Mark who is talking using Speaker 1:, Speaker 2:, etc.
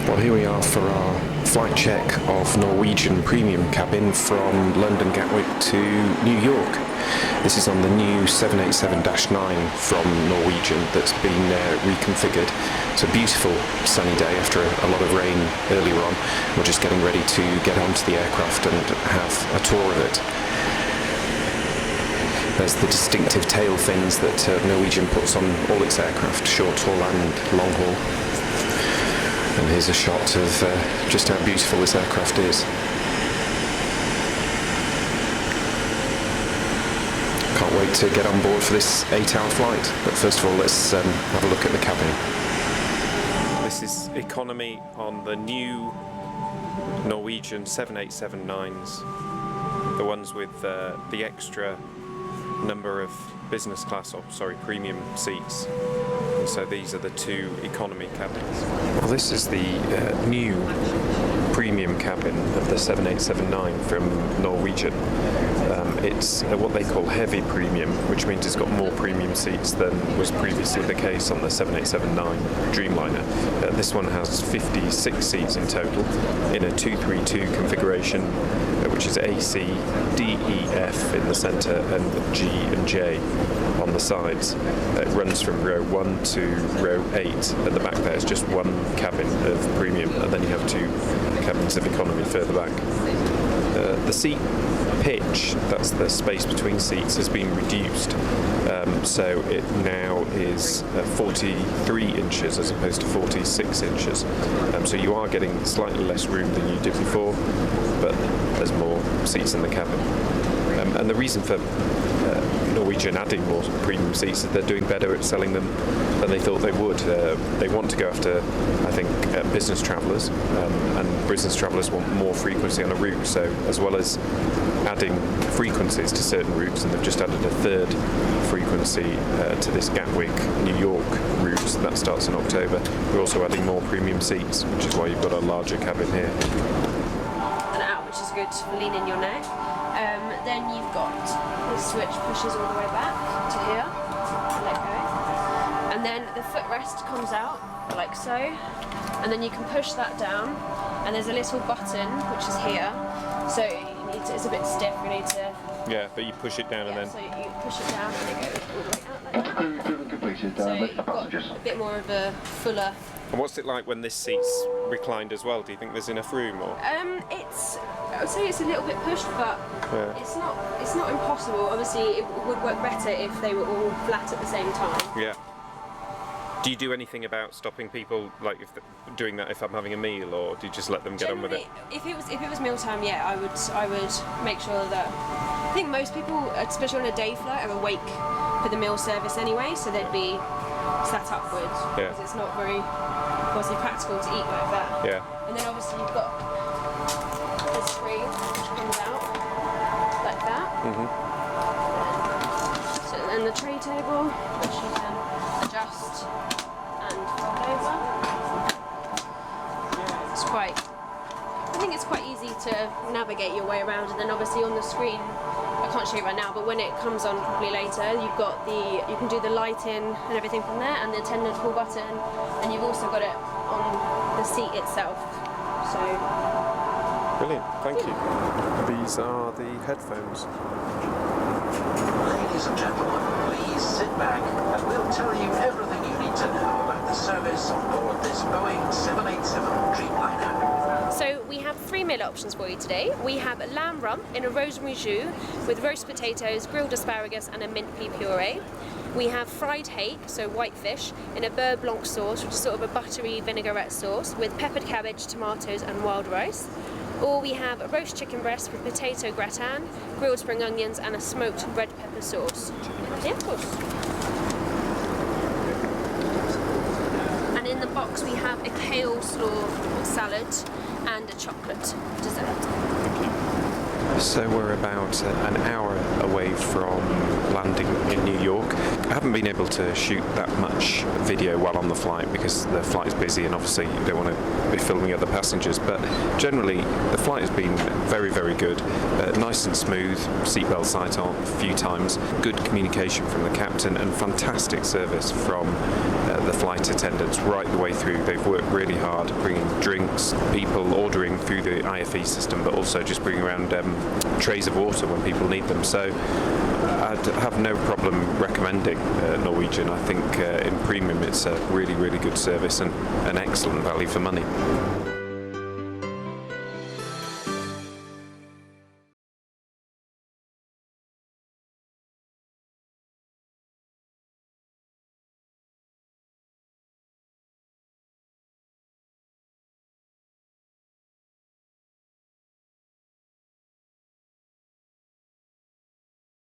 Speaker 1: Well, here we are for our flight check of Norwegian Premium Cabin from London Gatwick to New York. This is on the new 787-9 from Norwegian that's been reconfigured. It's a beautiful sunny day after a lot of rain earlier on. We're just getting ready to get onto the aircraft and have a tour of it. There's the distinctive tail fins that Norwegian puts on all its aircraft, short haul and long haul. And here's a shot of just how beautiful this aircraft is. Can't wait to get on board for this 8-hour flight. But first of all, let's have a look at the cabin. This is economy on the new Norwegian 787-9s. The ones with the extra number of business class, premium seats. So these are the two economy cabins. Well, this is the new premium cabin of the 787-9 from Norwegian. It's what they call heavy premium, which means it's got more premium seats than was previously the case on the 787-9 Dreamliner. This one has 56 seats in total in a 232 configuration, which is A, C, D, E, F in the centre and G and J on the sides. It runs from row 1 to row 8. At the back there is just one cabin of premium, and then you have two cabins of economy further back. The seat pitch, that's the space between seats, has been reduced. So it now is 43 inches as opposed to 46 inches. So you are getting slightly less room than you did before, but there's more seats in the cabin. And the reason for Norwegian adding more premium seats is they're doing better at selling them than they thought they would. They want to go after, I think, business travellers, and business travellers want more frequency on a route. So as well as adding frequencies to certain routes, and they've just added a third frequency to this Gatwick-New York route that starts in October, we're also adding more premium seats, which is why you've got a larger cabin here.
Speaker 2: And out, which is good for leaning your neck. Then you've got the switch pushes all the way back to here, let go, and then the footrest comes out like so, and then you can push that down, and there's a little button which is here, so you need to, it's a bit stiff, you need to...
Speaker 1: Yeah, but you push it down and then...
Speaker 2: so you push it down and it goes all the way out like that. So you've got a bit more of a fuller...
Speaker 1: And what's it like when this seat's reclined as well? Do you think there's enough room, or?
Speaker 2: I would say it's a little bit pushed, but it's not impossible. Obviously, it would work better if they were all flat at the same time. Yeah.
Speaker 1: Do you do anything about stopping people, like doing that if I'm having a meal, or do you just let them get on with it?
Speaker 2: If it was mealtime, yeah, I would make sure that. I think most people, especially on a day flight, are awake for the meal service anyway, so they'd be sat upwards because it's not very obviously practical to eat like that. Yeah. And then obviously you've got the screen which comes out like that. And the tray table, which you can adjust and fold over. I think it's quite easy to navigate your way around, and then obviously on the screen, I can't show you right now, but when it comes on probably later, you can do the lighting and everything from there, and the attendant pull button, and you've also got it on the seat itself. So
Speaker 1: brilliant, thank you. These are the headphones.
Speaker 3: Ladies and gentlemen, please sit back and we'll tell you everything you need to know about the service on board this Boeing 787 Dreamliner.
Speaker 2: So we have 3 meal options for you today. We have a lamb rump in a rosemary jus with roast potatoes, grilled asparagus and a mint pea puree. We have fried hake, so white fish, in a beurre blanc sauce, which is sort of a buttery vinaigrette sauce with peppered cabbage, tomatoes and wild rice. Or we have a roast chicken breast with potato gratin, grilled spring onions and a smoked red pepper sauce. Yeah, of course. And in the box we have a kale slaw salad and a chocolate dessert.
Speaker 1: So we're about an hour away from landing in New York. I haven't been able to shoot that much video while on the flight because the flight is busy and obviously you don't want to be filming other passengers, but generally the flight has been very, very good. Nice and smooth, seatbelt sight on a few times, good communication from the captain and fantastic service from the flight attendants right the way through. They've worked really hard bringing drinks, people ordering through the IFE system, but also just bringing around trays of water when people need them. So I'd have no problem recommending Norwegian. I think in premium it's a really, really good service and an excellent value for money.